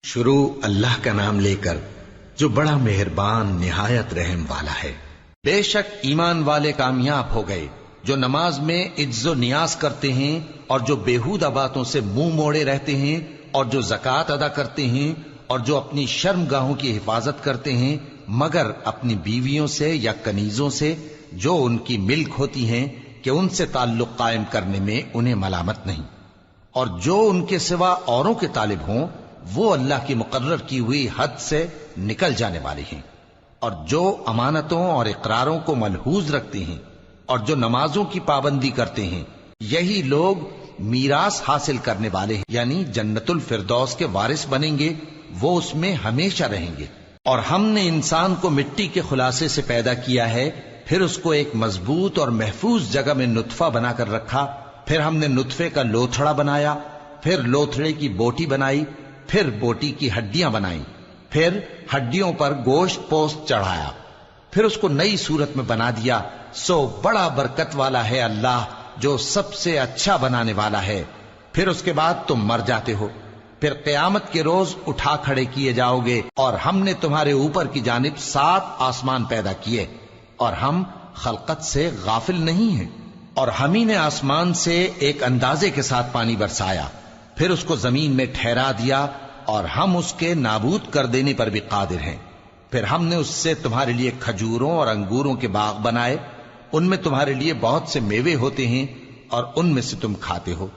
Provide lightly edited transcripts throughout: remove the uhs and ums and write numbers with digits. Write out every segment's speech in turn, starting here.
شروع اللہ کا نام لے کر جو بڑا مہربان نہایت رحم والا ہے۔ بے شک ایمان والے کامیاب ہو گئے جو نماز میں عجز و نیاز کرتے ہیں اور جو بیہودہ باتوں سے منہ موڑے رہتے ہیں اور جو زکوٰۃ ادا کرتے ہیں اور جو اپنی شرم گاہوں کی حفاظت کرتے ہیں مگر اپنی بیویوں سے یا کنیزوں سے جو ان کی ملک ہوتی ہیں کہ ان سے تعلق قائم کرنے میں انہیں ملامت نہیں، اور جو ان کے سوا اوروں کے طالب ہوں وہ اللہ کی مقرر کی ہوئی حد سے نکل جانے والے ہیں، اور جو امانتوں اور اقراروں کو ملحوظ رکھتے ہیں اور جو نمازوں کی پابندی کرتے ہیں یہی لوگ میراث حاصل کرنے والے ہیں، یعنی جنت الفردوس کے وارث بنیں گے، وہ اس میں ہمیشہ رہیں گے۔ اور ہم نے انسان کو مٹی کے خلاصے سے پیدا کیا ہے، پھر اس کو ایک مضبوط اور محفوظ جگہ میں نطفہ بنا کر رکھا، پھر ہم نے نطفے کا لوتھڑا بنایا، پھر لوتھڑے کی بوٹی بنائی، پھر بوٹی کی ہڈیاں بنائیں، پھر ہڈیوں پر گوشت پوست چڑھایا، پھر اس کو نئی صورت میں بنا دیا۔ سو بڑا برکت والا ہے اللہ جو سب سے اچھا بنانے والا ہے۔ پھر اس کے بعد تم مر جاتے ہو، پھر قیامت کے روز اٹھا کھڑے کیے جاؤ گے، اور ہم نے تمہارے اوپر کی جانب 7 آسمان پیدا کیے، اور ہم خلقت سے غافل نہیں ہیں۔ اور ہم ہی نے آسمان سے ایک اندازے کے ساتھ پانی برسایا، پھر اس کو زمین میں ٹھہرا دیا، اور ہم اس کے نابود کر دینے پر بھی قادر ہیں۔ پھر ہم نے اس سے تمہارے لیے کھجوروں اور انگوروں کے باغ بنائے، ان میں تمہارے لیے بہت سے میوے ہوتے ہیں اور ان میں سے تم کھاتے ہو۔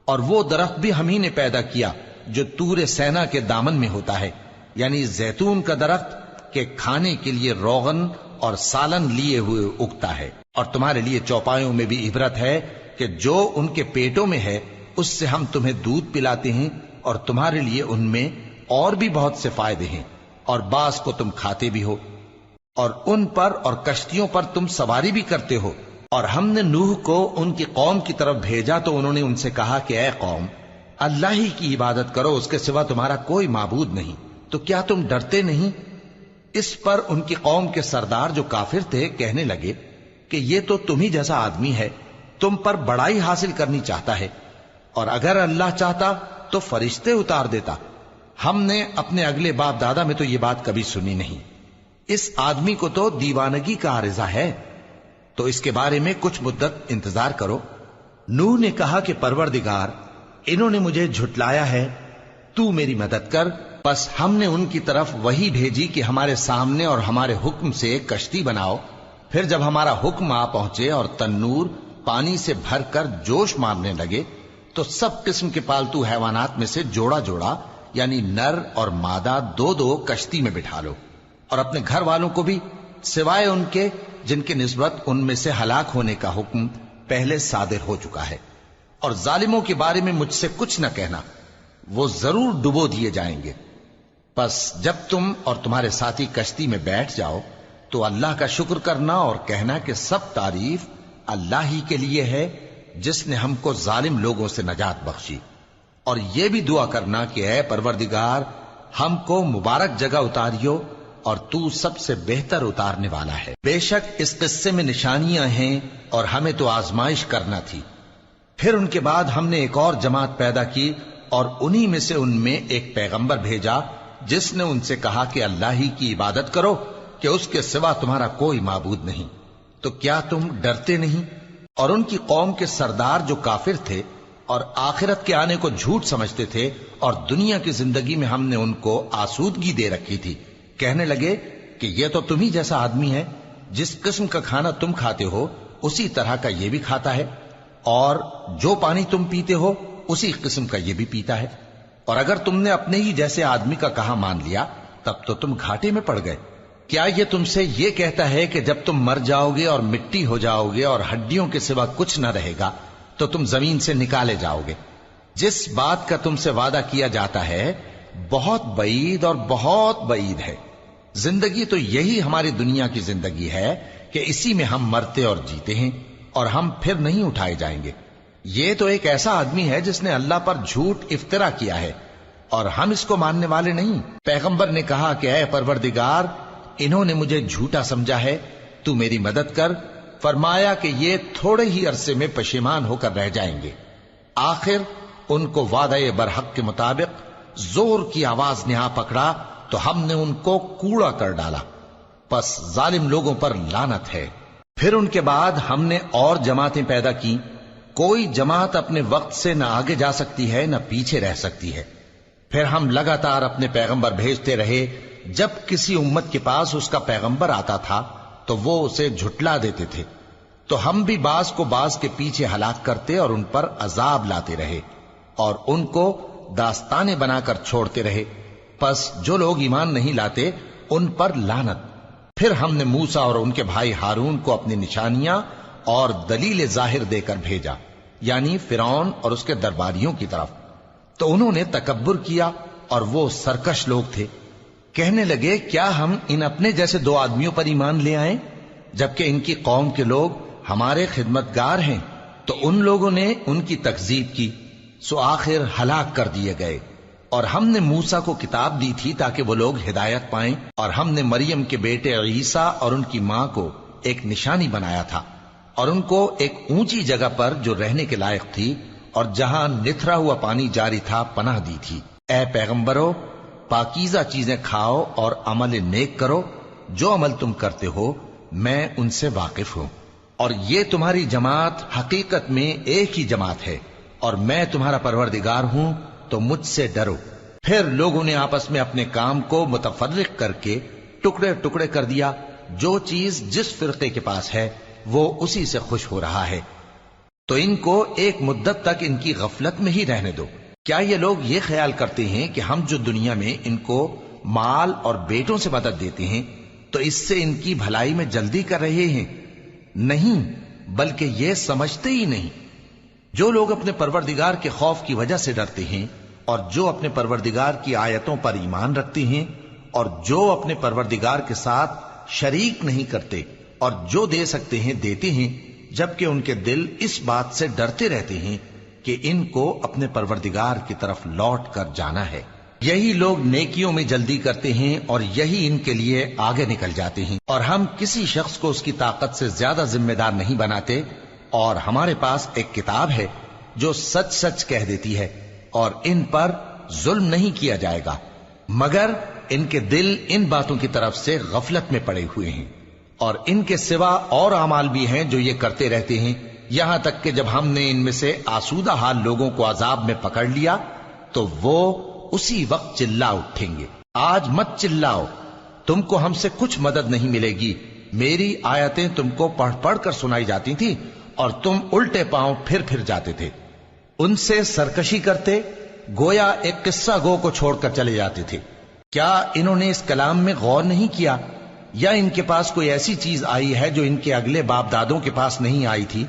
اور وہ درخت بھی ہم ہی نے پیدا کیا جو طور سینا کے دامن میں ہوتا ہے، یعنی زیتون کا درخت کہ کھانے کے لیے روغن اور سالن لیے ہوئے اگتا ہے۔ اور تمہارے لیے چوپایوں میں بھی عبرت ہے کہ جو ان کے پیٹوں میں ہے اس سے ہم تمہیں دودھ پلاتے ہیں، اور تمہارے لیے ان میں اور بھی بہت سے فائدے ہیں، اور بعض کو تم کھاتے بھی ہو، اور ان پر اور کشتیوں پر تم سواری بھی کرتے ہو۔ اور ہم نے نوح کو ان کی قوم کی طرف بھیجا تو انہوں نے ان سے کہا کہ اے قوم، اللہ ہی کی عبادت کرو، اس کے سوا تمہارا کوئی معبود نہیں، تو کیا تم ڈرتے نہیں؟ اس پر ان کی قوم کے سردار جو کافر تھے کہنے لگے کہ یہ تو تم ہی جیسا آدمی ہے، تم پر بڑائی حاصل کرنی چاہتا ہے، اور اگر اللہ چاہتا تو فرشتے اتار دیتا۔ ہم نے اپنے اگلے باپ دادا میں تو یہ بات کبھی سنی نہیں، اس آدمی کو تو دیوانگی کا عارضہ ہے، تو اس کے بارے میں کچھ مدت انتظار کرو۔ نوح نے کہا کہ پروردگار، انہوں نے مجھے جھٹلایا ہے، تو میری مدد کر۔ پس ہم نے ان کی طرف وحی بھیجی کہ ہمارے سامنے اور ہمارے حکم سے ایک کشتی بناؤ۔ پھر جب ہمارا حکم آ پہنچے اور تنور پانی سے بھر کر جوش مارنے لگے تو سب قسم کے پالتو حیوانات میں سے جوڑا جوڑا یعنی نر اور مادہ 2 کشتی میں بٹھا لو، اور اپنے گھر والوں کو بھی سوائے ان کے جن کے نسبت ان میں سے ہلاک ہونے کا حکم پہلے صادر ہو چکا ہے۔ اور ظالموں کے بارے میں مجھ سے کچھ نہ کہنا، وہ ضرور ڈبو دیے جائیں گے۔ پس جب تم اور تمہارے ساتھی کشتی میں بیٹھ جاؤ تو اللہ کا شکر کرنا اور کہنا کہ سب تعریف اللہ ہی کے لیے ہے جس نے ہم کو ظالم لوگوں سے نجات بخشی، اور یہ بھی دعا کرنا کہ اے پروردگار ہم کو مبارک جگہ اتاریو، اور تو سب سے بہتر اتارنے والا ہے۔ بے شک اس قصے میں نشانیاں ہیں اور ہمیں تو آزمائش کرنا تھی۔ پھر ان کے بعد ہم نے ایک اور جماعت پیدا کی، اور انہی میں سے ان میں ایک پیغمبر بھیجا جس نے ان سے کہا کہ اللہ ہی کی عبادت کرو کہ اس کے سوا تمہارا کوئی معبود نہیں، تو کیا تم ڈرتے نہیں؟ اور ان کی قوم کے سردار جو کافر تھے اور آخرت کے آنے کو جھوٹ سمجھتے تھے اور دنیا کی زندگی میں ہم نے ان کو آسودگی دے رکھی تھی، کہنے لگے کہ یہ تو تم ہی جیسا آدمی ہے، جس قسم کا کھانا تم کھاتے ہو اسی طرح کا یہ بھی کھاتا ہے، اور جو پانی تم پیتے ہو اسی قسم کا یہ بھی پیتا ہے، اور اگر تم نے اپنے ہی جیسے آدمی کا کہا مان لیا تب تو تم گھاٹے میں پڑ گئے۔ کیا یہ تم سے یہ کہتا ہے کہ جب تم مر جاؤ گے اور مٹی ہو جاؤ گے اور ہڈیوں کے سوا کچھ نہ رہے گا تو تم زمین سے نکالے جاؤ گے؟ جس بات کا تم سے وعدہ کیا جاتا ہے بہت بعید اور بہت بعید ہے۔ زندگی تو یہی ہماری دنیا کی زندگی ہے کہ اسی میں ہم مرتے اور جیتے ہیں، اور ہم پھر نہیں اٹھائے جائیں گے۔ یہ تو ایک ایسا آدمی ہے جس نے اللہ پر جھوٹ افطرا کیا ہے، اور ہم اس کو ماننے والے نہیں۔ پیغمبر نے کہا کہ اے پروردگار، انہوں نے مجھے جھوٹا سمجھا ہے، تو میری مدد کر۔ فرمایا کہ یہ تھوڑے ہی عرصے میں پشیمان ہو کر رہ جائیں گے، آخر ان کو وعدہ برحق کے مطابق زور کی آواز نے آ پکڑا تو ہم نے ان کو کوڑا کر ڈالا، پس ظالم لوگوں پر لعنت ہے۔ پھر ان کے بعد ہم نے اور جماعتیں پیدا کی، کوئی جماعت اپنے وقت سے نہ آگے جا سکتی ہے نہ پیچھے رہ سکتی ہے۔ پھر ہم لگاتار اپنے پیغمبر بھیجتے رہے، جب کسی امت کے پاس اس کا پیغمبر آتا تھا تو وہ اسے جھٹلا دیتے تھے، تو ہم بھی بعض کو بعض کے پیچھے ہلاک کرتے اور ان پر عذاب لاتے رہے اور ان کو داستانیں بنا کر چھوڑتے رہے۔ پس جو لوگ ایمان نہیں لاتے ان پر لعنت۔ پھر ہم نے موسیٰ اور ان کے بھائی ہارون کو اپنی نشانیاں اور دلیل ظاہر دے کر بھیجا، یعنی فرعون اور اس کے درباریوں کی طرف، تو انہوں نے تکبر کیا اور وہ سرکش لوگ تھے۔ کہنے لگے کیا ہم ان اپنے جیسے دو آدمیوں پر ایمان لے آئیں جبکہ ان کی قوم کے لوگ ہمارے خدمتگار ہیں؟ تو ان لوگوں نے ان کی تکذیب کی، سو آخر ہلاک کر دیے گئے۔ اور ہم نے موسیٰ کو کتاب دی تھی تاکہ وہ لوگ ہدایت پائیں، اور ہم نے مریم کے بیٹے عیسیٰ اور ان کی ماں کو ایک نشانی بنایا تھا اور ان کو ایک اونچی جگہ پر جو رہنے کے لائق تھی اور جہاں نتھرا ہوا پانی جاری تھا پناہ دی تھی۔ اے پیغمبرو، پاکیزہ چیزیں کھاؤ اور عمل نیک کرو، جو عمل تم کرتے ہو میں ان سے واقف ہوں، اور یہ تمہاری جماعت حقیقت میں ایک ہی جماعت ہے، اور میں تمہارا پروردگار ہوں تو مجھ سے ڈرو۔ پھر لوگوں نے آپس میں اپنے کام کو متفرق کر کے ٹکڑے ٹکڑے کر دیا، جو چیز جس فرقے کے پاس ہے وہ اسی سے خوش ہو رہا ہے، تو ان کو ایک مدت تک ان کی غفلت میں ہی رہنے دو۔ کیا یہ لوگ یہ خیال کرتے ہیں کہ ہم جو دنیا میں ان کو مال اور بیٹوں سے مدد دیتے ہیں تو اس سے ان کی بھلائی میں جلدی کر رہے ہیں؟ نہیں، بلکہ یہ سمجھتے ہی نہیں۔ جو لوگ اپنے پروردگار کے خوف کی وجہ سے ڈرتے ہیں اور جو اپنے پروردگار کی آیتوں پر ایمان رکھتے ہیں اور جو اپنے پروردگار کے ساتھ شریک نہیں کرتے اور جو دے سکتے ہیں دیتے ہیں، جبکہ ان کے دل اس بات سے ڈرتے رہتے ہیں کہ ان کو اپنے پروردگار کی طرف لوٹ کر جانا ہے، یہی لوگ نیکیوں میں جلدی کرتے ہیں اور یہی ان کے لیے آگے نکل جاتے ہیں۔ اور ہم کسی شخص کو اس کی طاقت سے زیادہ ذمہ دار نہیں بناتے، اور ہمارے پاس ایک کتاب ہے جو سچ سچ کہہ دیتی ہے، اور ان پر ظلم نہیں کیا جائے گا، مگر ان کے دل ان باتوں کی طرف سے غفلت میں پڑے ہوئے ہیں۔ اور ان کے سوا اور اعمال بھی ہیں جو یہ کرتے رہتے ہیں، یہاں تک کہ جب ہم نے ان میں سے آسودہ حال لوگوں کو عذاب میں پکڑ لیا تو وہ اسی وقت چلا اٹھیں گے۔ آج مت چلاؤ، تم کو ہم سے کچھ مدد نہیں ملے گی، میری آیتیں تم کو پڑھ پڑھ کر سنائی جاتی تھی اور تم الٹے پاؤں پھر جاتے تھے، ان سے سرکشی کرتے، گویا ایک قصہ گو کو چھوڑ کر چلے جاتے تھے۔ کیا انہوں نے اس کلام میں غور نہیں کیا، یا ان کے پاس کوئی ایسی چیز آئی ہے جو ان کے اگلے باپ دادوں کے پاس نہیں آئی تھی،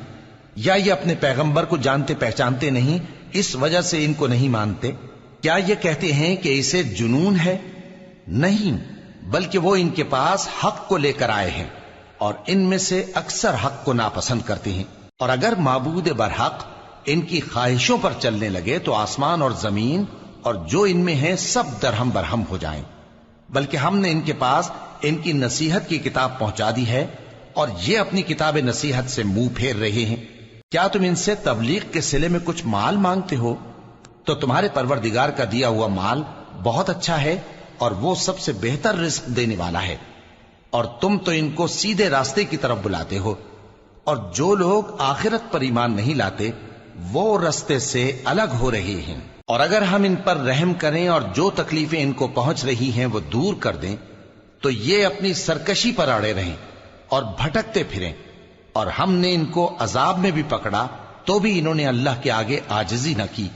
یا یہ اپنے پیغمبر کو جانتے پہچانتے نہیں اس وجہ سے ان کو نہیں مانتے؟ کیا یہ کہتے ہیں کہ اسے جنون ہے؟ نہیں، بلکہ وہ ان کے پاس حق کو لے کر آئے ہیں، اور ان میں سے اکثر حق کو ناپسند کرتے ہیں۔ اور اگر معبود برحق ان کی خواہشوں پر چلنے لگے تو آسمان اور زمین اور جو ان میں ہیں سب درہم برہم ہو جائیں۔ بلکہ ہم نے ان کے پاس ان کی نصیحت کی کتاب پہنچا دی ہے، اور یہ اپنی کتاب نصیحت سے منہ پھیر رہے ہیں۔ کیا تم ان سے تبلیغ کے صلے میں کچھ مال مانگتے ہو؟ تو تمہارے پروردگار کا دیا ہوا مال بہت اچھا ہے، اور وہ سب سے بہتر رزق دینے والا ہے، اور تم تو ان کو سیدھے راستے کی طرف بلاتے ہو۔ اور جو لوگ آخرت پر ایمان نہیں لاتے وہ راستے سے الگ ہو رہے ہیں۔ اور اگر ہم ان پر رحم کریں اور جو تکلیفیں ان کو پہنچ رہی ہیں وہ دور کر دیں تو یہ اپنی سرکشی پر اڑے رہیں اور بھٹکتے پھریں، اور ہم نے ان کو عذاب میں بھی پکڑا تو بھی انہوں نے اللہ کے آگے عاجزی نہ کی،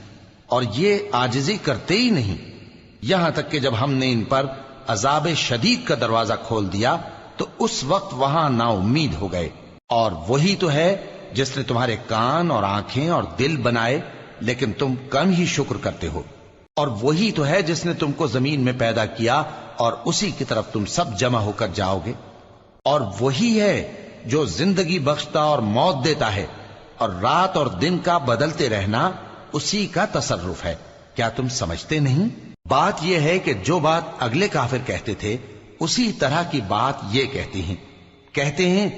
اور یہ عاجزی کرتے ہی نہیں، یہاں تک کہ جب ہم نے ان پر عذاب شدید کا دروازہ کھول دیا تو اس وقت وہاں نا امید ہو گئے۔ اور وہی تو ہے جس نے تمہارے کان اور آنکھیں اور دل بنائے، لیکن تم کم ہی شکر کرتے ہو۔ اور وہی تو ہے جس نے تم کو زمین میں پیدا کیا اور اسی کی طرف تم سب جمع ہو کر جاؤ گے۔ اور وہی ہے جو زندگی بخشتا اور موت دیتا ہے، اور رات اور دن کا بدلتے رہنا اسی کا تصرف ہے۔ کیا تم سمجھتے نہیں؟ بات یہ ہے کہ جو بات اگلے کافر کہتے تھے اسی طرح کی بات یہ کہتے ہیں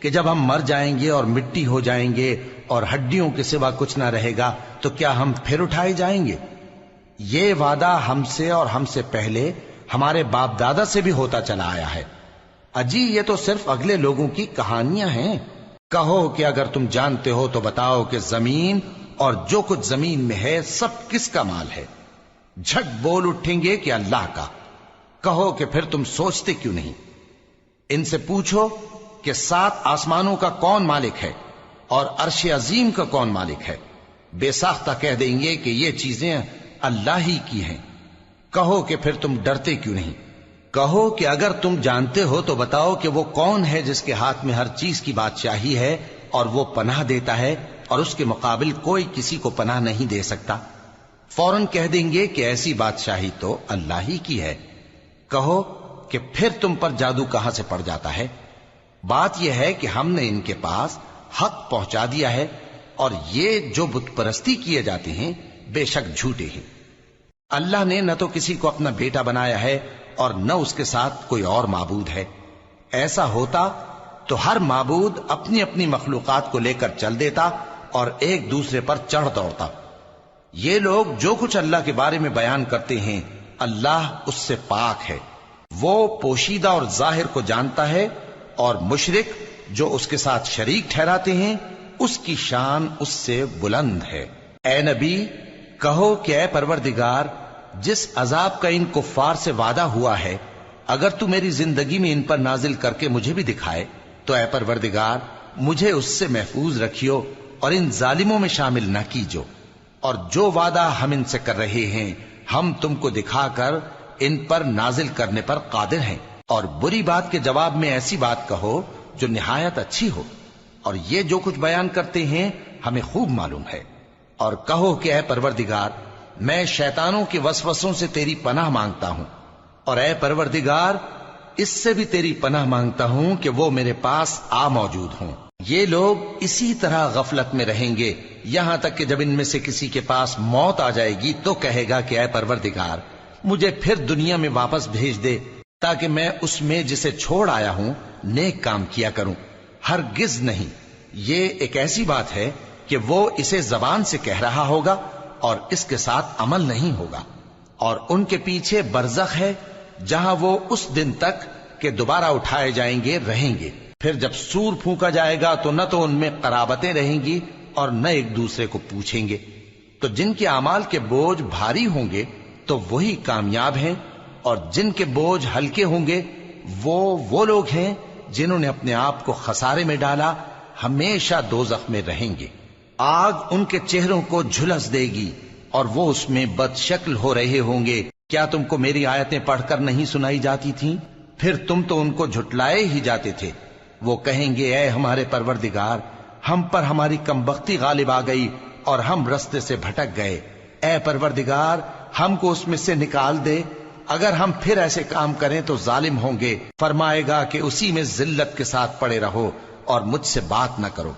کہ جب ہم مر جائیں گے اور مٹی ہو جائیں گے اور ہڈیوں کے سوا کچھ نہ رہے گا تو کیا ہم پھر اٹھائے جائیں گے؟ یہ وعدہ ہم سے اور ہم سے پہلے ہمارے باپ دادا سے بھی ہوتا چلا آیا ہے۔ اجی یہ تو صرف اگلے لوگوں کی کہانیاں ہیں۔ کہو کہ اگر تم جانتے ہو تو بتاؤ کہ زمین اور جو کچھ زمین میں ہے سب کس کا مال ہے؟ جھٹ بول اٹھیں گے کہ اللہ کا۔ کہو کہ پھر تم سوچتے کیوں نہیں؟ ان سے پوچھو کہ 7 آسمانوں کا کون مالک ہے اور عرش عظیم کا کون مالک ہے؟ بے ساختہ کہہ دیں گے کہ یہ چیزیں اللہ ہی کی ہیں۔ کہو کہ پھر تم ڈرتے کیوں نہیں؟ کہو کہ اگر تم جانتے ہو تو بتاؤ کہ وہ کون ہے جس کے ہاتھ میں ہر چیز کی بادشاہی ہے اور وہ پناہ دیتا ہے اور اس کے مقابل کوئی کسی کو پناہ نہیں دے سکتا؟ فوراً کہہ دیں گے کہ ایسی بادشاہی تو اللہ ہی کی ہے۔ کہو کہ پھر تم پر جادو کہاں سے پڑ جاتا ہے؟ بات یہ ہے کہ ہم نے ان کے پاس حق پہنچا دیا ہے اور یہ جو بت پرستی کیے جاتے ہیں بے شک جھوٹے ہیں۔ اللہ نے نہ تو کسی کو اپنا بیٹا بنایا ہے اور نہ اس کے ساتھ کوئی اور معبود ہے۔ ایسا ہوتا تو ہر معبود اپنی اپنی مخلوقات کو لے کر چل دیتا اور ایک دوسرے پر چڑھ دوڑتا۔ یہ لوگ جو کچھ اللہ کے بارے میں بیان کرتے ہیں اللہ اس سے پاک ہے، وہ پوشیدہ اور ظاہر کو جانتا ہے، اور مشرک جو اس کے ساتھ شریک ٹھہراتے ہیں اس کی شان اس سے بلند ہے۔ اے نبی کہو کہ اے پروردگار، جس عذاب کا ان کفار سے وعدہ ہوا ہے اگر تو میری زندگی میں ان پر نازل کر کے مجھے بھی دکھائے تو اے پروردگار مجھے اس سے محفوظ رکھیو اور ان ظالموں میں شامل نہ کیجو، اور جو وعدہ ہم ان سے کر رہے ہیں ہم تم کو دکھا کر ان پر نازل کرنے پر قادر ہیں۔ اور بری بات کے جواب میں ایسی بات کہو جو نہایت اچھی ہو، اور یہ جو کچھ بیان کرتے ہیں ہمیں خوب معلوم ہے۔ اور کہو کہ اے پروردگار میں شیطانوں کے وسوسوں سے تیری پناہ مانگتا ہوں، اور اے پروردگار اس سے بھی تیری پناہ مانگتا ہوں کہ وہ میرے پاس آ موجود ہوں۔ یہ لوگ اسی طرح غفلت میں رہیں گے یہاں تک کہ جب ان میں سے کسی کے پاس موت آ جائے گی تو کہے گا کہ اے پروردگار مجھے پھر دنیا میں واپس بھیج دے تاکہ میں اس میں جسے چھوڑ آیا ہوں نیک کام کیا کروں۔ ہرگز نہیں، یہ ایک ایسی بات ہے کہ وہ اسے زبان سے کہہ رہا ہوگا اور اس کے ساتھ عمل نہیں ہوگا، اور ان کے پیچھے برزخ ہے جہاں وہ اس دن تک کہ دوبارہ اٹھائے جائیں گے رہیں گے۔ پھر جب سور پھونکا جائے گا تو نہ تو ان میں قرابتیں رہیں گی اور نہ ایک دوسرے کو پوچھیں گے۔ تو جن کے اعمال کے بوجھ بھاری ہوں گے تو وہی کامیاب ہیں، اور جن کے بوجھ ہلکے ہوں گے وہ لوگ ہیں جنہوں نے اپنے آپ کو خسارے میں ڈالا، ہمیشہ دوزخ میں رہیں گے۔ آگ ان کے چہروں کو جھلس دے گی اور وہ اس میں بد شکل ہو رہے ہوں گے۔ کیا تم کو میری آیتیں پڑھ کر نہیں سنائی جاتی تھیں؟ پھر تم تو ان کو جھٹلائے ہی جاتے تھے۔ وہ کہیں گے اے ہمارے پروردگار ہم پر ہماری کمبختی غالب آ گئی اور ہم رستے سے بھٹک گئے، اے پروردگار ہم کو اس میں سے نکال دے، اگر ہم پھر ایسے کام کریں تو ظالم ہوں گے۔ فرمائے گا کہ اسی میں ذلت کے ساتھ پڑے رہو اور مجھ سے بات نہ کرو۔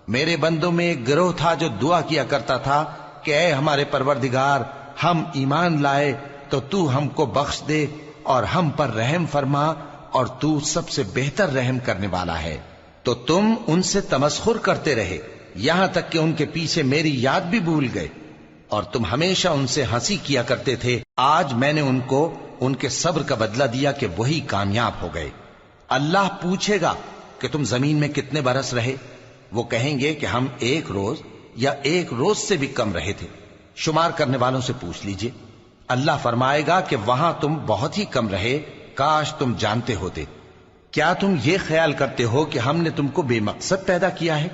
میرے بندوں میں ایک گروہ تھا جو دعا کیا کرتا تھا کہ اے ہمارے پروردگار ہم ایمان لائے تو تو ہم کو بخش دے اور ہم پر رحم فرما، اور تو سب سے بہتر رحم کرنے والا ہے۔ تو تم ان سے تمسخر کرتے رہے یہاں تک کہ ان کے پیچھے میری یاد بھی بھول گئے، اور تم ہمیشہ ان سے ہنسی کیا کرتے تھے۔ آج میں نے ان کو ان کے صبر کا بدلہ دیا کہ وہی کامیاب ہو گئے۔ اللہ پوچھے گا کہ تم زمین میں کتنے برس رہے؟ وہ کہیں گے کہ ہم 1 روز یا 1 روز سے بھی کم رہے تھے، شمار کرنے والوں سے پوچھ لیجئے۔ اللہ فرمائے گا کہ وہاں تم بہت ہی کم رہے، کاش تم جانتے ہوتے۔ کیا تم یہ خیال کرتے ہو کہ ہم نے تم کو بے مقصد پیدا کیا ہے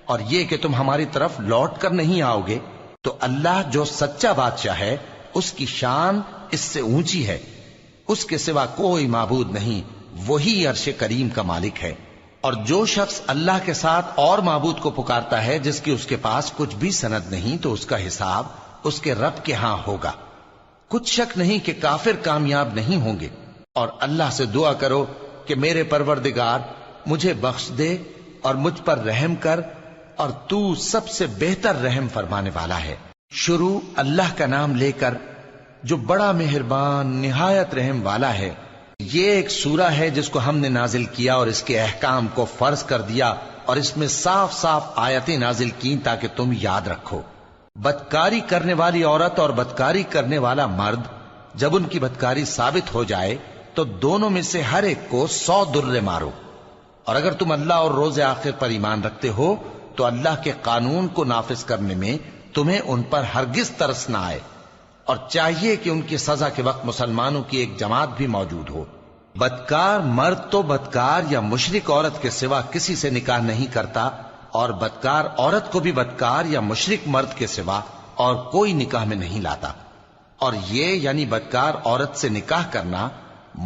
اور یہ کہ تم ہماری طرف لوٹ کر نہیں آؤ گے؟ تو اللہ جو سچا بادشاہ ہے اس کی شان اس سے اونچی ہے، اس کے سوا کوئی معبود نہیں، وہی عرش کریم کا مالک ہے۔ اور جو شخص اللہ کے ساتھ اور معبود کو پکارتا ہے جس کی اس کے پاس کچھ بھی سند نہیں تو اس کا حساب اس کے رب کے ہاں ہوگا۔ کچھ شک نہیں کہ کافر کامیاب نہیں ہوں گے، اور اللہ سے دعا کرو کہ میرے پروردگار مجھے بخش دے اور مجھ پر رحم کر، اور تو سب سے بہتر رحم فرمانے والا ہے۔ شروع اللہ کا نام لے کر جو بڑا مہربان نہایت رحم والا ہے۔ یہ ایک سورہ ہے جس کو ہم نے نازل کیا اور اس کے احکام کو فرض کر دیا، اور اس میں صاف صاف آیتیں نازل کی تاکہ تم یاد رکھو۔ بدکاری کرنے والی عورت اور بدکاری کرنے والا مرد جب ان کی بدکاری ثابت ہو جائے تو دونوں میں سے ہر ایک کو 100 درے مارو. اور اگر تم اللہ اور روز آخر پر ایمان رکھتے ہو تو اللہ کے قانون کو نافذ کرنے میں تمہیں ان پر ہرگز ترس نہ آئے، اور چاہیے کہ ان کی سزا کے وقت مسلمانوں کی ایک جماعت بھی موجود ہو. بدکار مرد تو بدکار یا مشرک عورت کے سوا کسی سے نکاح نہیں کرتا، اور بدکار عورت کو بھی بدکار یا مشرک مرد کے سوا اور کوئی نکاح میں نہیں لاتا. اور یہ یعنی بدکار عورت سے نکاح کرنا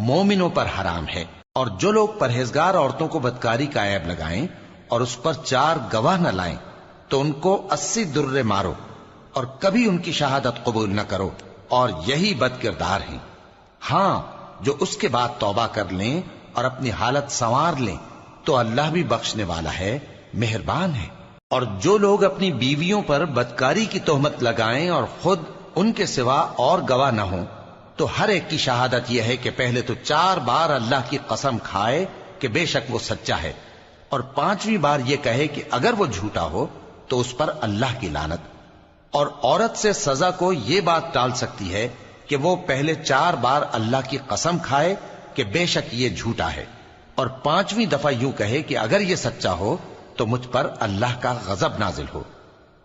مومنوں پر حرام ہے. اور جو لوگ پرہیزگار عورتوں کو بدکاری کا عیب لگائیں اور اس پر 4 گواہ نہ لائیں تو ان کو 80 درے مارو، اور کبھی ان کی شہادت قبول نہ کرو، اور یہی بد کردار ہیں. ہاں، جو اس کے بعد توبہ کر لیں اور اپنی حالت سنوار لیں تو اللہ بھی بخشنے والا ہے، مہربان ہے. اور جو لوگ اپنی بیویوں پر بدکاری کی تہمت لگائیں اور خود ان کے سوا اور گواہ نہ ہوں تو ہر ایک کی شہادت یہ ہے کہ پہلے تو 4 بار اللہ کی قسم کھائے کہ بے شک وہ سچا ہے، اور 5ویں بار یہ کہے کہ اگر وہ جھوٹا ہو تو اس پر اللہ کی لعنت. اور عورت سے سزا کو یہ بات ٹال سکتی ہے کہ وہ پہلے 4 بار اللہ کی قسم کھائے کہ بے شک یہ جھوٹا ہے، اور 5ویں دفعہ یوں کہے کہ اگر یہ سچا ہو تو مجھ پر اللہ کا غضب نازل ہو.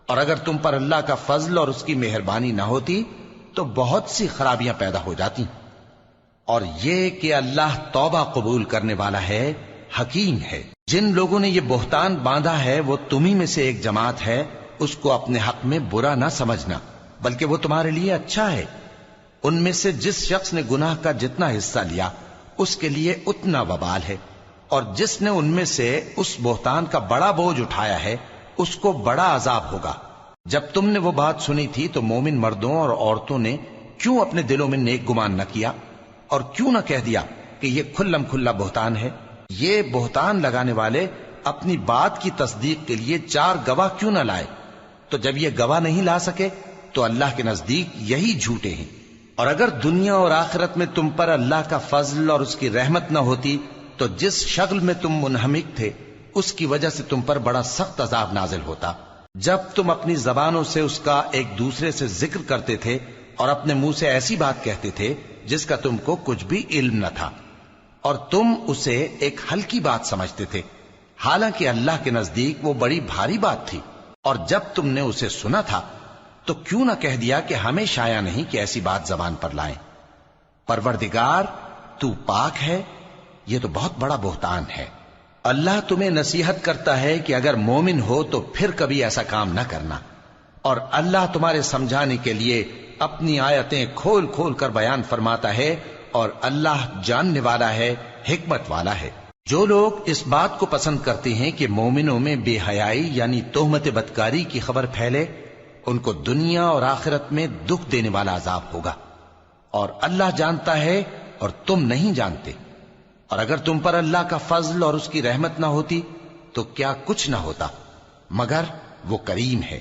اور اگر تم پر اللہ کا فضل اور اس کی مہربانی نہ ہوتی تو بہت سی خرابیاں پیدا ہو جاتی. اور یہ کہ اللہ توبہ قبول کرنے والا ہے، حکیم ہے. جن لوگوں نے یہ بہتان باندھا ہے وہ تمہیں میں سے ایک جماعت ہے، اس کو اپنے حق میں برا نہ سمجھنا، بلکہ وہ تمہارے لیے اچھا ہے. ان میں سے جس شخص نے گناہ کا جتنا حصہ لیا اس کے لیے اتنا وبال ہے، اور جس نے ان میں سے اس بہتان کا بڑا بوجھ اٹھایا ہے اس کو بڑا عذاب ہوگا. جب تم نے وہ بات سنی تھی تو مومن مردوں اور عورتوں نے کیوں اپنے دلوں میں نیک گمان نہ کیا، اور کیوں نہ کہہ دیا کہ یہ کھلم کھلا بہتان ہے؟ یہ بہتان لگانے والے اپنی بات کی تصدیق کے لیے 4 گواہ کیوں نہ لائے؟ تو جب یہ گواہ نہیں لا سکے تو اللہ کے نزدیک یہی جھوٹے ہیں. اور اگر دنیا اور آخرت میں تم پر اللہ کا فضل اور اس کی رحمت نہ ہوتی تو جس شغل میں تم منہمک تھے اس کی وجہ سے تم پر بڑا سخت عذاب نازل ہوتا. جب تم اپنی زبانوں سے اس کا ایک دوسرے سے ذکر کرتے تھے اور اپنے منہ سے ایسی بات کہتے تھے جس کا تم کو کچھ بھی علم نہ تھا، اور تم اسے ایک ہلکی بات سمجھتے تھے، حالانکہ اللہ کے نزدیک وہ بڑی بھاری بات تھی. اور جب تم نے اسے سنا تھا تو کیوں نہ کہہ دیا کہ ہمیں شایع نہیں کہ ایسی بات زبان پر لائیں؟ پروردگار تو پاک ہے، یہ تو بہت بڑا بہتان ہے. اللہ تمہیں نصیحت کرتا ہے کہ اگر مومن ہو تو پھر کبھی ایسا کام نہ کرنا، اور اللہ تمہارے سمجھانے کے لیے اپنی آیتیں کھول کھول کر بیان فرماتا ہے، اور اللہ جاننے والا ہے، حکمت والا ہے. جو لوگ اس بات کو پسند کرتے ہیں کہ مومنوں میں بے حیائی یعنی تہمت بدکاری کی خبر پھیلے، ان کو دنیا اور آخرت میں دکھ دینے والا عذاب ہوگا. اور اللہ جانتا ہے اور تم نہیں جانتے. اور اگر تم پر اللہ کا فضل اور اس کی رحمت نہ ہوتی تو کیا کچھ نہ ہوتا، مگر وہ کریم ہے.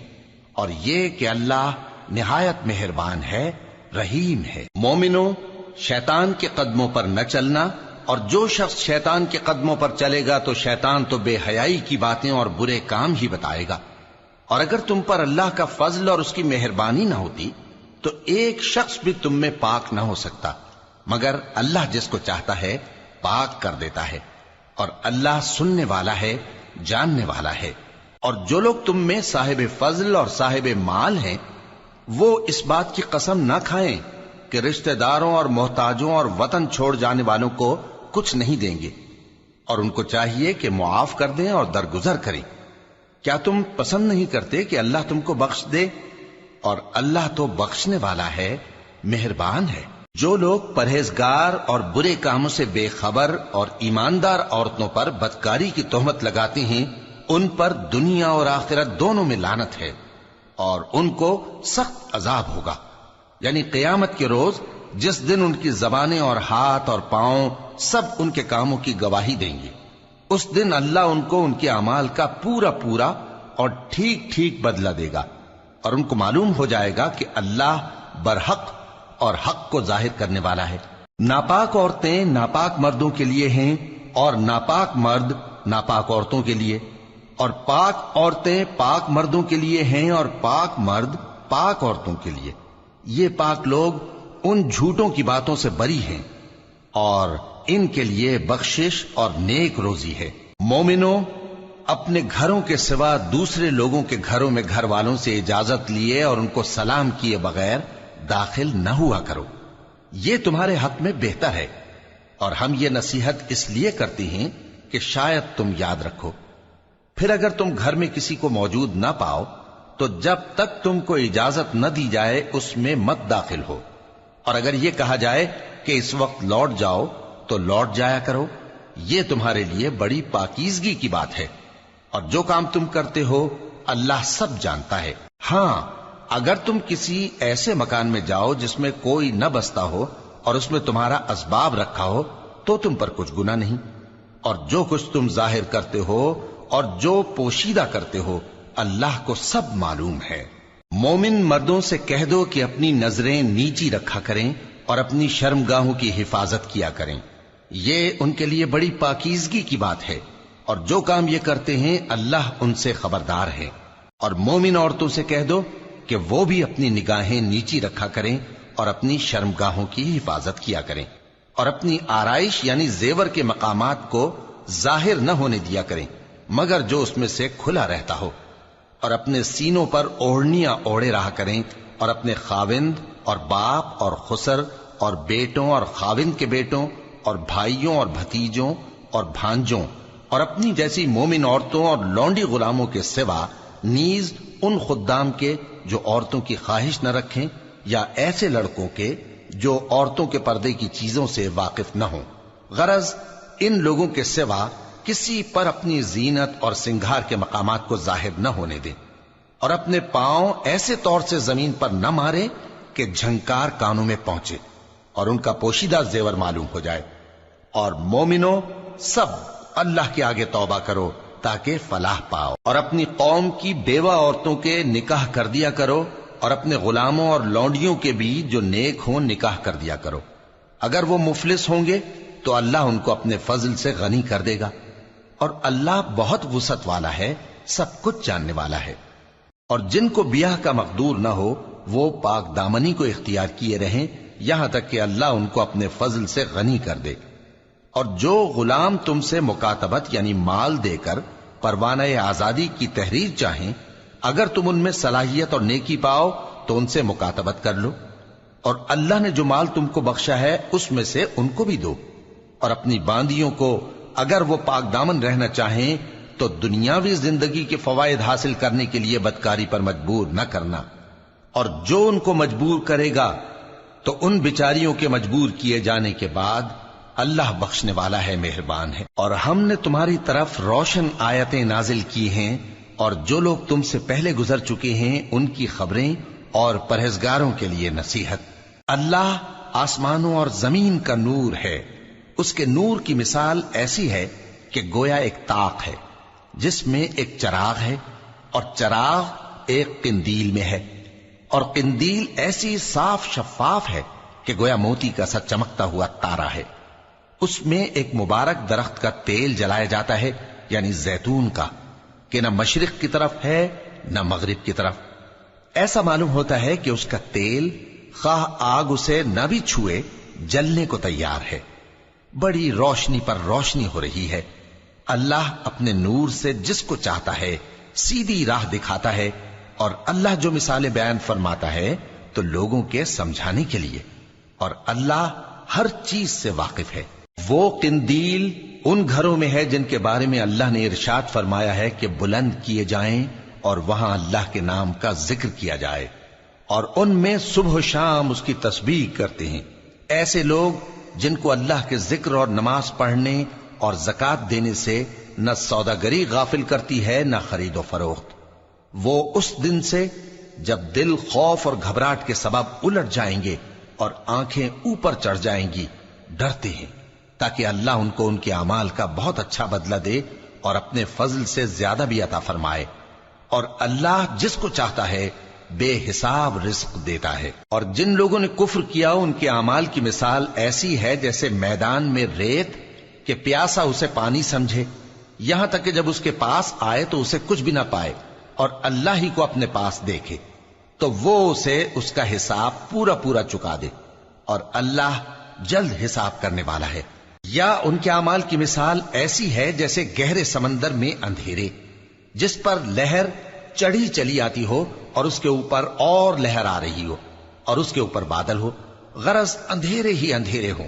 اور یہ کہ اللہ نہایت مہربان ہے، رحیم ہے. مومنوں، شیطان کے قدموں پر نہ چلنا، اور جو شخص شیطان کے قدموں پر چلے گا تو شیطان تو بے حیائی کی باتیں اور برے کام ہی بتائے گا. اور اگر تم پر اللہ کا فضل اور اس کی مہربانی نہ ہوتی تو ایک شخص بھی تم میں پاک نہ ہو سکتا، مگر اللہ جس کو چاہتا ہے پاک کر دیتا ہے. اور اللہ سننے والا ہے، جاننے والا ہے. اور جو لوگ تم میں صاحب فضل اور صاحب مال ہیں وہ اس بات کی قسم نہ کھائیں کہ رشتہ داروں اور محتاجوں اور وطن چھوڑ جانے والوں کو کچھ نہیں دیں گے، اور ان کو چاہیے کہ معاف کر دیں اور درگزر کریں. کیا تم پسند نہیں کرتے کہ اللہ تم کو بخش دے؟ اور اللہ تو بخشنے والا ہے، مہربان ہے. جو لوگ پرہیزگار اور برے کاموں سے بے خبر اور ایماندار عورتوں پر بدکاری کی تہمت لگاتے ہیں ان پر دنیا اور آخرت دونوں میں لعنت ہے، اور ان کو سخت عذاب ہوگا. یعنی قیامت کے روز جس دن ان کی زبانیں اور ہاتھ اور پاؤں سب ان کے کاموں کی گواہی دیں گے، اس دن اللہ ان کو ان کے اعمال کا پورا پورا اور ٹھیک ٹھیک بدلہ دے گا، اور ان کو معلوم ہو جائے گا کہ اللہ برحق اور حق کو ظاہر کرنے والا ہے. ناپاک عورتیں ناپاک مردوں کے لیے ہیں، اور ناپاک مرد ناپاک عورتوں کے لیے، اور پاک عورتیں پاک مردوں کے لیے ہیں، اور پاک مرد پاک عورتوں کے لیے، یہ پاک لوگ ان جھوٹوں کی باتوں سے بری ہیں اور ان کے لیے بخشش اور نیک روزی ہے۔ مومنوں، اپنے گھروں کے سوا دوسرے لوگوں کے گھروں میں گھر والوں سے اجازت لیے اور ان کو سلام کیے بغیر داخل نہ ہوا کرو، یہ تمہارے حق میں بہتر ہے، اور ہم یہ نصیحت اس لیے کرتے ہیں کہ شاید تم یاد رکھو۔ پھر اگر تم گھر میں کسی کو موجود نہ پاؤ تو جب تک تم کو اجازت نہ دی جائے اس میں مت داخل ہو، اور اگر یہ کہا جائے کہ اس وقت لوٹ جاؤ تو لوٹ جایا کرو، یہ تمہارے لیے بڑی پاکیزگی کی بات ہے، اور جو کام تم کرتے ہو اللہ سب جانتا ہے۔ ہاں، اگر تم کسی ایسے مکان میں جاؤ جس میں کوئی نہ بستا ہو اور اس میں تمہارا اسباب رکھا ہو تو تم پر کچھ گناہ نہیں، اور جو کچھ تم ظاہر کرتے ہو اور جو پوشیدہ کرتے ہو اللہ کو سب معلوم ہے۔ مومن مردوں سے کہہ دو کہ اپنی نظریں نیچی رکھا کریں اور اپنی شرمگاہوں کی حفاظت کیا کریں، یہ ان کے لیے بڑی پاکیزگی کی بات ہے، اور جو کام یہ کرتے ہیں اللہ ان سے خبردار ہے۔ اور مومن عورتوں سے کہہ دو کہ وہ بھی اپنی نگاہیں نیچی رکھا کریں اور اپنی شرمگاہوں کی حفاظت کیا کریں، اور اپنی آرائش یعنی زیور کے مقامات کو ظاہر نہ ہونے دیا کریں مگر جو اس میں سے کھلا رہتا ہو، اور اپنے سینوں پر اوڑھنیاں اوڑھے رہا کریں، اور اپنے خاوند اور باپ اور خسر اور بیٹوں اور خاوند کے بیٹوں اور بھائیوں اور بھتیجوں اور بھانجوں اور اپنی جیسی مومن عورتوں اور لونڈی غلاموں کے سوا نیز ان خدام کے جو عورتوں کی خواہش نہ رکھیں، یا ایسے لڑکوں کے جو عورتوں کے پردے کی چیزوں سے واقف نہ ہوں۔ غرض ان لوگوں کے سوا کسی پر اپنی زینت اور سنگھار کے مقامات کو ظاہر نہ ہونے دیں، اور اپنے پاؤں ایسے طور سے زمین پر نہ مارے کہ جھنکار کانوں میں پہنچے اور ان کا پوشیدہ زیور معلوم ہو جائے۔ اور مومنوں، سب اللہ کے آگے توبہ کرو تاکہ فلاح پاؤ، اور اپنی قوم کی بیوہ عورتوں کے نکاح کر دیا کرو، اور اپنے غلاموں اور لونڈیوں کے بھی جو نیک ہوں نکاح کر دیا کرو۔ اگر وہ مفلس ہوں گے تو اللہ ان کو اپنے فضل سے غنی کر دے گا، اور اللہ بہت وسعت والا ہے، سب کچھ جاننے والا ہے۔ اور جن کو بیاہ کا مقدور نہ ہو وہ پاک دامنی کو اختیار کیے رہیں یہاں تک کہ اللہ ان کو اپنے فضل سے غنی کر دے۔ اور جو غلام تم سے مکاتبت یعنی مال دے کر پروانہ آزادی کی تحریر چاہیں، اگر تم ان میں صلاحیت اور نیکی پاؤ تو ان سے مکاتبت کر لو، اور اللہ نے جو مال تم کو بخشا ہے اس میں سے ان کو بھی دو۔ اور اپنی باندیوں کو اگر وہ پاک دامن رہنا چاہیں تو دنیاوی زندگی کے فوائد حاصل کرنے کے لیے بدکاری پر مجبور نہ کرنا، اور جو ان کو مجبور کرے گا تو ان بیچاریوں کے مجبور کیے جانے کے بعد اللہ بخشنے والا ہے، مہربان ہے۔ اور ہم نے تمہاری طرف روشن آیتیں نازل کی ہیں، اور جو لوگ تم سے پہلے گزر چکے ہیں ان کی خبریں اور پرہیزگاروں کے لیے نصیحت۔ اللہ آسمانوں اور زمین کا نور ہے، اس کے نور کی مثال ایسی ہے کہ گویا ایک طاق ہے جس میں ایک چراغ ہے، اور چراغ ایک قندیل میں ہے، اور قندیل ایسی صاف شفاف ہے کہ گویا موتی کا سا چمکتا ہوا تارا ہے۔ اس میں ایک مبارک درخت کا تیل جلایا جاتا ہے یعنی زیتون کا، کہ نہ مشرق کی طرف ہے نہ مغرب کی طرف۔ ایسا معلوم ہوتا ہے کہ اس کا تیل خواہ آگ اسے نہ بھی چھوئے جلنے کو تیار ہے، بڑی روشنی پر روشنی ہو رہی ہے۔ اللہ اپنے نور سے جس کو چاہتا ہے سیدھی راہ دکھاتا ہے، اور اللہ جو مثالیں بیان فرماتا ہے تو لوگوں کے سمجھانے کے لیے، اور اللہ ہر چیز سے واقف ہے۔ وہ قندیل ان گھروں میں ہے جن کے بارے میں اللہ نے ارشاد فرمایا ہے کہ بلند کیے جائیں اور وہاں اللہ کے نام کا ذکر کیا جائے، اور ان میں صبح و شام اس کی تسبیح کرتے ہیں۔ ایسے لوگ جن کو اللہ کے ذکر اور نماز پڑھنے اور زکوٰۃ دینے سے نہ سوداگری غافل کرتی ہے نہ خرید و فروخت، وہ اس دن سے جب دل خوف اور گھبراہٹ کے سبب الٹ جائیں گے اور آنکھیں اوپر چڑھ جائیں گی ڈرتے ہیں، تاکہ اللہ ان کو ان کے اعمال کا بہت اچھا بدلہ دے اور اپنے فضل سے زیادہ بھی عطا فرمائے۔ اور اللہ جس کو چاہتا ہے بے حساب رزق دیتا ہے۔ اور جن لوگوں نے کفر کیا ان کے اعمال کی مثال ایسی ہے جیسے میدان میں ریت کہ پیاسا اسے پانی سمجھے، یہاں تک کہ جب اس کے پاس آئے تو اسے کچھ بھی نہ پائے اور اللہ ہی کو اپنے پاس دیکھے۔ تو وہ اسے اس کا حساب پورا پورا چکا دے، اور اللہ جلد حساب کرنے والا ہے۔ یا ان کے اعمال کی مثال ایسی ہے جیسے گہرے سمندر میں اندھیرے، جس پر لہر چڑھی چلی آتی ہو اور اس کے اوپر اور لہر آ رہی ہو اور اس کے اوپر بادل ہو، غرض اندھیرے ہی اندھیرے ہوں،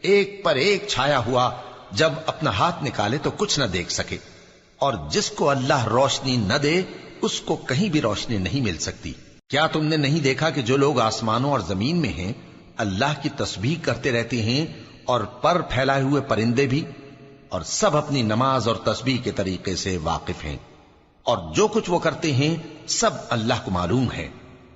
ایک پر ایک چھایا ہوا، جب اپنا ہاتھ نکالے تو کچھ نہ دیکھ سکے، اور جس کو اللہ روشنی نہ دے اس کو کہیں بھی روشنی نہیں مل سکتی۔ کیا تم نے نہیں دیکھا کہ جو لوگ آسمانوں اور زمین میں ہیں اللہ کی تسبیح کرتے رہتے ہیں، اور پر پھیلائے ہوئے پرندے بھی، اور سب اپنی نماز اور تسبیح کے طریقے سے واقف ہیں، اور جو کچھ وہ کرتے ہیں سب اللہ کو معلوم ہے،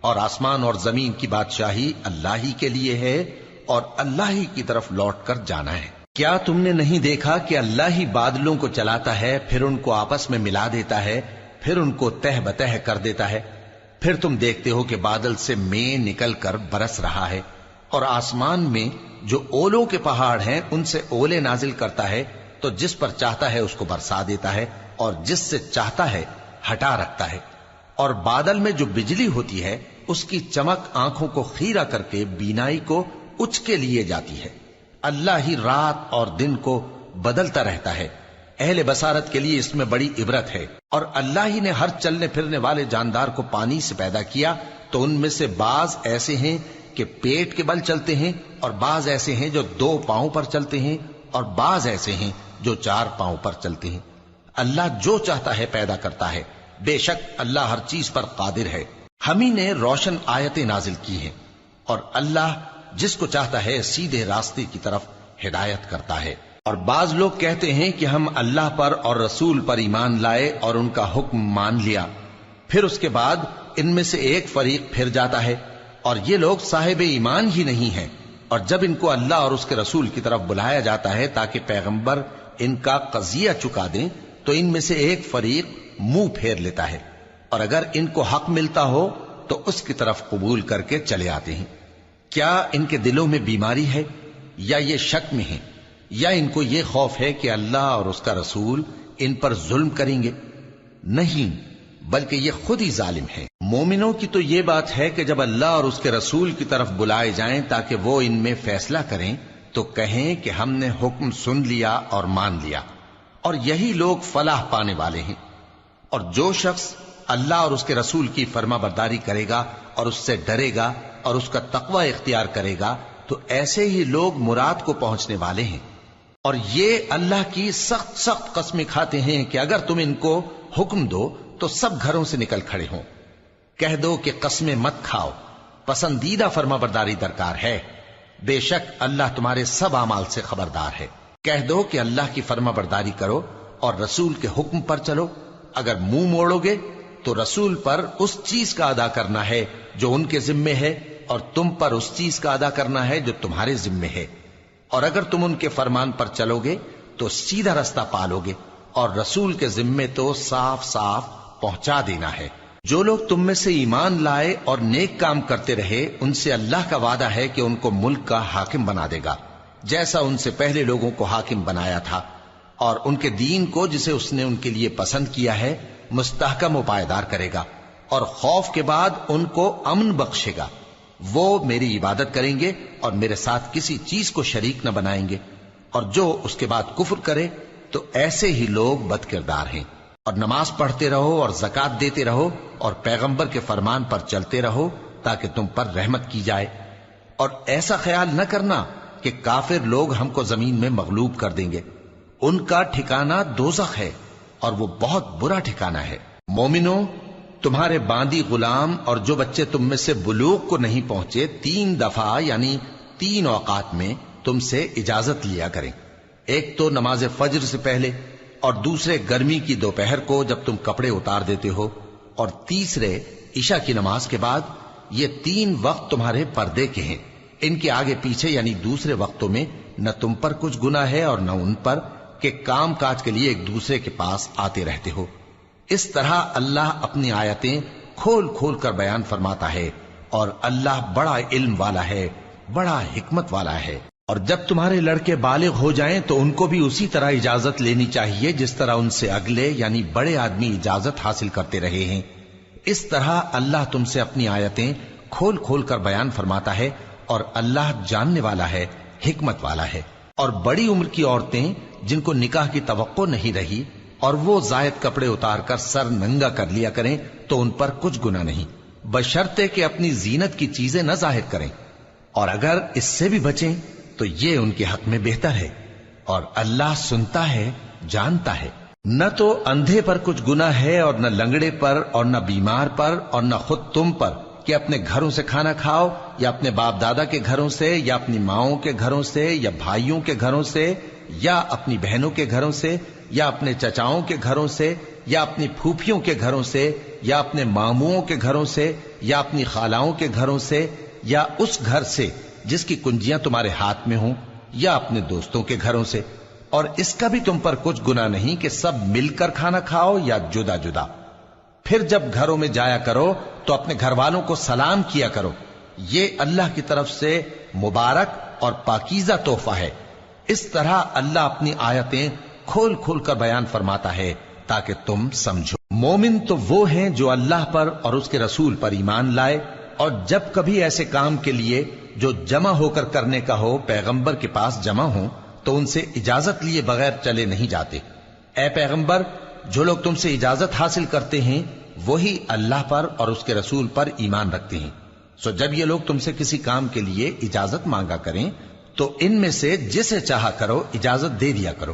اور آسمان اور زمین کی بادشاہی اللہ ہی کے لیے ہے، اور اللہ ہی کی طرف لوٹ کر جانا ہے۔ کیا تم نے نہیں دیکھا کہ اللہ ہی بادلوں کو چلاتا ہے، پھر ان کو آپس میں ملا دیتا ہے، پھر ان کو تہ بتہ کر دیتا ہے، پھر تم دیکھتے ہو کہ بادل سے مے نکل کر برس رہا ہے، اور آسمان میں جو اولوں کے پہاڑ ہیں ان سے اولے نازل کرتا ہے، تو جس پر چاہتا ہے اس کو برسا دیتا ہے، اور جس سے چاہتا ہے ہٹا رکھتا ہے، اور بادل میں جو بجلی ہوتی ہے اس کی چمک آنکھوں کو خیرہ کر کے بینائی کو اچکے لیے جاتی ہے۔ اللہ ہی رات اور دن کو بدلتا رہتا ہے، اہل بصارت کے لیے اس میں بڑی عبرت ہے۔ اور اللہ ہی نے ہر چلنے پھرنے والے جاندار کو پانی سے پیدا کیا، تو ان میں سے بعض ایسے ہیں کہ پیٹ کے بل چلتے ہیں، اور بعض ایسے ہیں جو 2 پاؤں پر چلتے ہیں، اور بعض ایسے ہیں جو 4 پاؤں پر چلتے ہیں۔ اللہ جو چاہتا ہے پیدا کرتا ہے، بے شک اللہ ہر چیز پر قادر ہے۔ ہم ہی نے روشن آیتیں نازل کی ہیں، اور اللہ جس کو چاہتا ہے سیدھے راستے کی طرف ہدایت کرتا ہے۔ اور بعض لوگ کہتے ہیں کہ ہم اللہ پر اور رسول پر ایمان لائے اور ان کا حکم مان لیا، پھر اس کے بعد ان میں سے ایک فریق پھر جاتا ہے، اور یہ لوگ صاحب ایمان ہی نہیں ہیں، اور جب ان کو اللہ اور اس کے رسول کی طرف بلایا جاتا ہے تاکہ پیغمبر ان کا قضیہ چکا دیں، تو ان میں سے ایک فریق منہ پھیر لیتا ہے، اور اگر ان کو حق ملتا ہو تو اس کی طرف قبول کر کے چلے آتے ہیں۔ کیا ان کے دلوں میں بیماری ہے، یا یہ شک میں ہیں، یا ان کو یہ خوف ہے کہ اللہ اور اس کا رسول ان پر ظلم کریں گے؟ نہیں، بلکہ یہ خود ہی ظالم ہیں۔ مومنوں کی تو یہ بات ہے کہ جب اللہ اور اس کے رسول کی طرف بلائے جائیں تاکہ وہ ان میں فیصلہ کریں، تو کہیں کہ ہم نے حکم سن لیا اور مان لیا، اور یہی لوگ فلاح پانے والے ہیں۔ اور جو شخص اللہ اور اس کے رسول کی فرما برداری کرے گا اور اس سے ڈرے گا اور اس کا تقوی اختیار کرے گا، تو ایسے ہی لوگ مراد کو پہنچنے والے ہیں۔ اور یہ اللہ کی سخت سخت قسمیں کھاتے ہیں کہ اگر تم ان کو حکم دو تو سب گھروں سے نکل کھڑے ہوں۔ کہہ دو کہ قسمیں مت کھاؤ، پسندیدہ فرما برداری درکار ہے، بے شک اللہ تمہارے سب اعمال سے خبردار ہے۔ کہہ دو کہ اللہ کی فرما برداری کرو اور رسول کے حکم پر چلو، اگر منہ موڑو گے تو رسول پر اس چیز کا ادا کرنا ہے جو ان کے ذمے ہے، اور تم پر اس چیز کا ادا کرنا ہے جو تمہارے ذمے ہے، اور اگر تم ان کے فرمان پر چلو گے تو سیدھا رستہ پالو گے، اور رسول کے ذمے تو صاف صاف پہنچا دینا ہے۔ جو لوگ تم میں سے ایمان لائے اور نیک کام کرتے رہے، ان سے اللہ کا وعدہ ہے کہ ان کو ملک کا حاکم بنا دے گا، جیسا ان سے پہلے لوگوں کو حاکم بنایا تھا، اور ان کے دین کو جسے اس نے ان کے لیے پسند کیا ہے مستحکم و پائیدار کرے گا، اور خوف کے بعد ان کو امن بخشے گا۔ وہ میری عبادت کریں گے اور میرے ساتھ کسی چیز کو شریک نہ بنائیں گے، اور جو اس کے بعد کفر کرے تو ایسے ہی لوگ بد کردار ہیں۔ اور نماز پڑھتے رہو اور زکوٰۃ دیتے رہو اور پیغمبر کے فرمان پر چلتے رہو تاکہ تم پر رحمت کی جائے، اور ایسا خیال نہ کرنا کہ کافر لوگ ہم کو زمین میں مغلوب کر دیں گے، ان کا ٹھکانہ دوزخ ہے اور وہ بہت برا ٹھکانہ ہے۔ مومنوں، تمہارے باندی غلام اور جو بچے تم میں سے بلوغ کو نہیں پہنچے 3 دفعہ یعنی 3 اوقات میں تم سے اجازت لیا کریں، ایک تو نماز فجر سے پہلے، اور دوسرے گرمی کی دوپہر کو جب تم کپڑے اتار دیتے ہو، اور تیسرے عشاء کی نماز کے بعد۔ یہ 3 وقت تمہارے پردے کے ہیں، ان کے آگے پیچھے یعنی دوسرے وقتوں میں نہ تم پر کچھ گناہ ہے اور نہ ان پر، کہ کام کاج کے لیے ایک دوسرے کے پاس آتے رہتے ہو۔ اس طرح اللہ اپنی آیتیں کھول کھول کر بیان فرماتا ہے، اور اللہ بڑا علم والا ہے، بڑا حکمت والا ہے۔ اور جب تمہارے لڑکے بالغ ہو جائیں تو ان کو بھی اسی طرح اجازت لینی چاہیے جس طرح ان سے اگلے یعنی بڑے آدمی اجازت حاصل کرتے رہے ہیں۔ اس طرح اللہ تم سے اپنی آیتیں کھول کھول کر بیان فرماتا ہے، اور اللہ جاننے والا ہے، حکمت والا ہے۔ اور بڑی عمر کی عورتیں جن کو نکاح کی توقع نہیں رہی اور وہ زائد کپڑے اتار کر سر ننگا کر لیا کریں تو ان پر کچھ گناہ نہیں، بشرطے کہ اپنی زینت کی چیزیں نہ ظاہر کریں، اور اگر اس سے بھی بچیں تو یہ ان کے حق میں بہتر ہے، اور اللہ سنتا ہے، جانتا ہے۔ نہ تو اندھے پر کچھ گناہ ہے، اور نہ لنگڑے پر، اور نہ بیمار پر، اور نہ خود تم پر کہ اپنے گھروں سے کھانا کھاؤ، یا اپنے باپ دادا کے گھروں سے، یا اپنی ماؤں کے گھروں سے، یا بھائیوں کے گھروں سے، یا اپنی بہنوں کے گھروں سے، یا اپنے چچاؤں کے گھروں سے، یا اپنی پھوپھیوں کے گھروں سے، یا اپنے ماموؤں کے گھروں سے، یا اپنی خالاؤں کے گھروں سے، یا اس گھر سے جس کی کنجیاں تمہارے ہاتھ میں ہوں، یا اپنے دوستوں کے گھروں سے۔ اور اس کا بھی تم پر کچھ گناہ نہیں کہ سب مل کر کھانا کھاؤ یا جدا جدا۔ پھر جب گھروں میں جایا کرو تو اپنے گھر والوں کو سلام کیا کرو، یہ اللہ کی طرف سے مبارک اور پاکیزہ تحفہ ہے۔ اس طرح اللہ اپنی آیتیں کھول کھول کر بیان فرماتا ہے تاکہ تم سمجھو۔ مومن تو وہ ہیں جو اللہ پر اور اس کے رسول پر ایمان لائے، اور جب کبھی ایسے کام کے لیے جو جمع ہو کر کرنے کا ہو پیغمبر کے پاس جمع ہوں تو ان سے اجازت لیے بغیر چلے نہیں جاتے۔ اے پیغمبر، جو لوگ تم سے اجازت حاصل کرتے ہیں وہی اللہ پر اور اس کے رسول پر ایمان رکھتے ہیں، سو جب یہ لوگ تم سے کسی کام کے لیے اجازت مانگا کریں تو ان میں سے جسے چاہا کرو اجازت دے دیا کرو،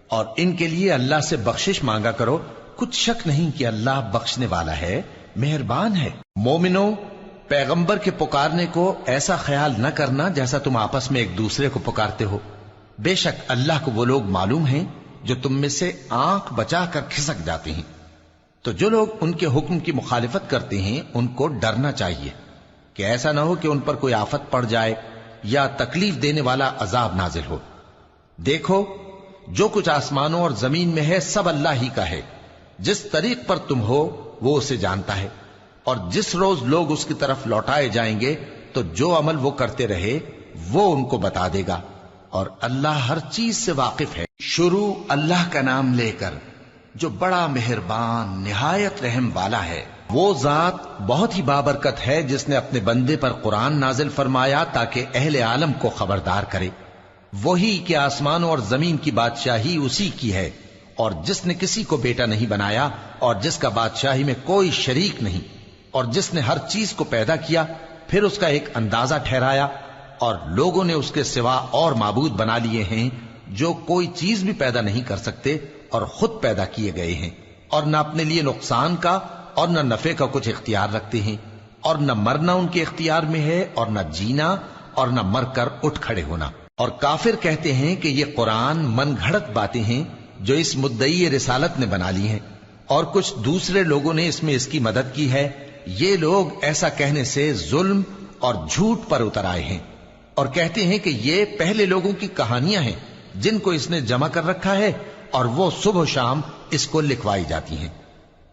اور ان کے لیے اللہ سے بخشش مانگا کرو، کچھ شک نہیں کہ اللہ بخشنے والا ہے، مہربان ہے۔ مومنو، پیغمبر کے پکارنے کو ایسا خیال نہ کرنا جیسا تم آپس میں ایک دوسرے کو پکارتے ہو، بے شک اللہ کو وہ لوگ معلوم ہیں جو تم میں سے آنکھ بچا کر کھسک جاتے ہیں۔ تو جو لوگ ان کے حکم کی مخالفت کرتے ہیں ان کو ڈرنا چاہیے کہ ایسا نہ ہو کہ ان پر کوئی آفت پڑ جائے یا تکلیف دینے والا عذاب نازل ہو۔ دیکھو، جو کچھ آسمانوں اور زمین میں ہے سب اللہ ہی کا ہے، جس طریق پر تم ہو وہ اسے جانتا ہے، اور جس روز لوگ اس کی طرف لوٹائے جائیں گے تو جو عمل وہ کرتے رہے وہ ان کو بتا دے گا، اور اللہ ہر چیز سے واقف ہے۔ شروع اللہ کا نام لے کر جو بڑا مہربان نہایت رحم والا ہے۔ وہ ذات بہت ہی بابرکت ہے جس نے اپنے بندے پر قرآن نازل فرمایا تاکہ اہل عالم کو خبردار کرے۔ وہی کہ آسمانوں اور زمین کی بادشاہی اسی کی ہے، اور جس نے کسی کو بیٹا نہیں بنایا اور جس کا بادشاہی میں کوئی شریک نہیں، اور جس نے ہر چیز کو پیدا کیا پھر اس کا ایک اندازہ ٹھہرایا، اور لوگوں نے اس کے سوا اور معبود بنا لیے ہیں جو کوئی چیز بھی پیدا نہیں کر سکتے اور خود پیدا کیے گئے ہیں، اور نہ اپنے لیے نقصان کا اور نہ نفع کا کچھ اختیار رکھتے ہیں، اور نہ مرنا ان کے اختیار میں ہے اور نہ جینا اور نہ مر کر اٹھ کھڑے ہونا۔ اور کافر کہتے ہیں کہ یہ قرآن من گھڑت باتیں ہیں جو اس مدعی رسالت نے بنا لی ہیں، اور کچھ دوسرے لوگوں نے اس میں اس کی مدد کی ہے۔ یہ لوگ ایسا کہنے سے ظلم اور جھوٹ پر اتر آئے ہیں، اور کہتے ہیں کہ یہ پہلے لوگوں کی کہانیاں ہیں جن کو اس نے جمع کر رکھا ہے اور وہ صبح و شام اس کو لکھوائی جاتی ہیں۔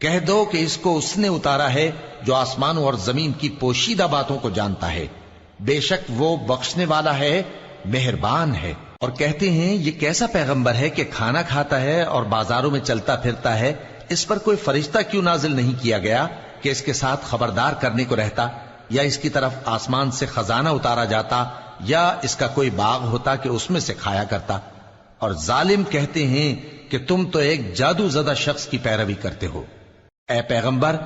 کہہ دو کہ اس کو اس نے اتارا ہے جو آسمانوں اور زمین کی پوشیدہ باتوں کو جانتا ہے، بے شک وہ بخشنے والا ہے، مہربان ہے۔ اور کہتے ہیں یہ کیسا پیغمبر ہے کہ کھانا کھاتا ہے اور بازاروں میں چلتا پھرتا ہے، اس پر کوئی فرشتہ کیوں نازل نہیں کیا گیا کہ اس کے ساتھ خبردار کرنے کو رہتا، یا اس کی طرف آسمان سے خزانہ اتارا جاتا، یا اس کا کوئی باغ ہوتا کہ اس میں سے کھایا کرتا۔ اور ظالم کہتے ہیں کہ تم تو ایک جادو زدہ شخص کی پیروی کرتے ہو۔ اے پیغمبر،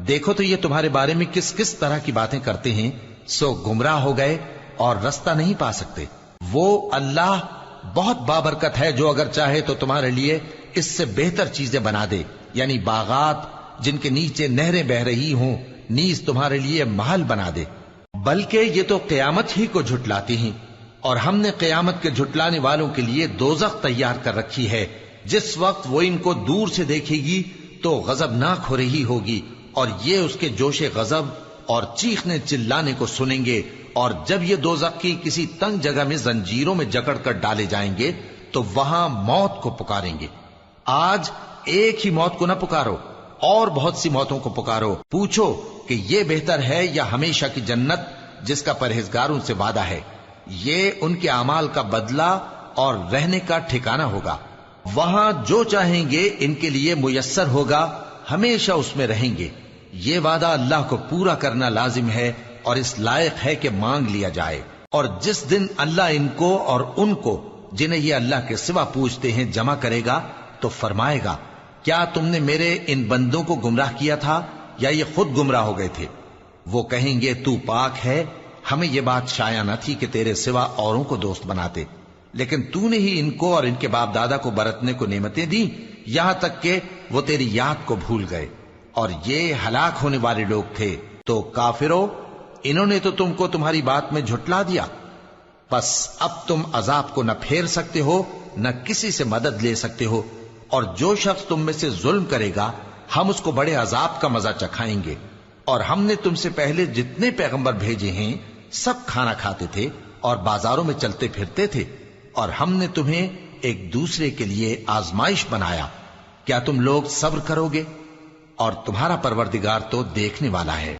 دیکھو تو یہ تمہارے بارے میں کس کس طرح کی باتیں کرتے ہیں، سو گمراہ ہو گئے اور رستہ نہیں پا سکتے۔ وہ اللہ بہت بابرکت ہے جو اگر چاہے تو تمہارے لیے اس سے بہتر چیزیں بنا دے، یعنی باغات جن کے نیچے نہریں بہ رہی ہوں، نیز تمہارے لیے محل بنا دے۔ بلکہ یہ تو قیامت ہی کو جھٹلاتی ہیں، اور ہم نے قیامت کے جھٹلانے والوں کے لیے دوزخ تیار کر رکھی ہے، جس وقت وہ ان کو دور سے دیکھے گی تو غضبناک ہو رہی ہوگی، اور یہ اس کے جوش غضب اور چیخنے چلانے کو سنیں گے، اور جب یہ دوزخ کی کسی تنگ جگہ میں زنجیروں میں جکڑ کر ڈالے جائیں گے تو وہاں موت کو پکاریں گے۔ آج ایک ہی موت کو نہ پکارو، اور بہت سی موتوں کو پکارو، پوچھو کہ یہ بہتر ہے یا ہمیشہ کی جنت جس کا پرہیزگاروں سے وعدہ ہے، یہ ان کے اعمال کا بدلہ اور رہنے کا ٹھکانہ ہوگا، وہاں جو چاہیں گے ان کے لیے میسر ہوگا، ہمیشہ اس میں رہیں گے، یہ وعدہ اللہ کو پورا کرنا لازم ہے اور اس لائق ہے کہ مانگ لیا جائے۔ اور جس دن اللہ ان کو اور ان کو جنہیں یہ اللہ کے سوا پوجتے ہیں جمع کرے گا تو فرمائے گا، کیا تم نے میرے ان بندوں کو گمراہ کیا تھا یا یہ خود گمراہ ہو گئے تھے؟ وہ کہیں گے تو پاک ہے، ہمیں یہ بات شایع نہ تھی کہ تیرے سوا اوروں کو دوست بناتے، لیکن تو نے ہی ان کو اور ان کے باپ دادا کو برتنے کو نعمتیں دی، یہاں تک کہ وہ تیری یاد کو بھول گئے، اور یہ ہلاک ہونے والے لوگ تھے۔ تو کافرو، انہوں نے تو تم کو تمہاری بات میں جھٹلا دیا، بس اب تم عذاب کو نہ پھیر سکتے ہو نہ کسی سے مدد لے سکتے ہو، اور جو شخص تم میں سے ظلم کرے گا ہم اس کو بڑے عذاب کا مزہ چکھائیں گے۔ اور ہم نے تم سے پہلے جتنے پیغمبر بھیجے ہیں سب کھانا کھاتے تھے اور بازاروں میں چلتے پھرتے تھے، اور ہم نے تمہیں ایک دوسرے کے لیے آزمائش بنایا، کیا تم لوگ صبر کرو گے؟ اور تمہارا پروردگار تو دیکھنے والا ہے۔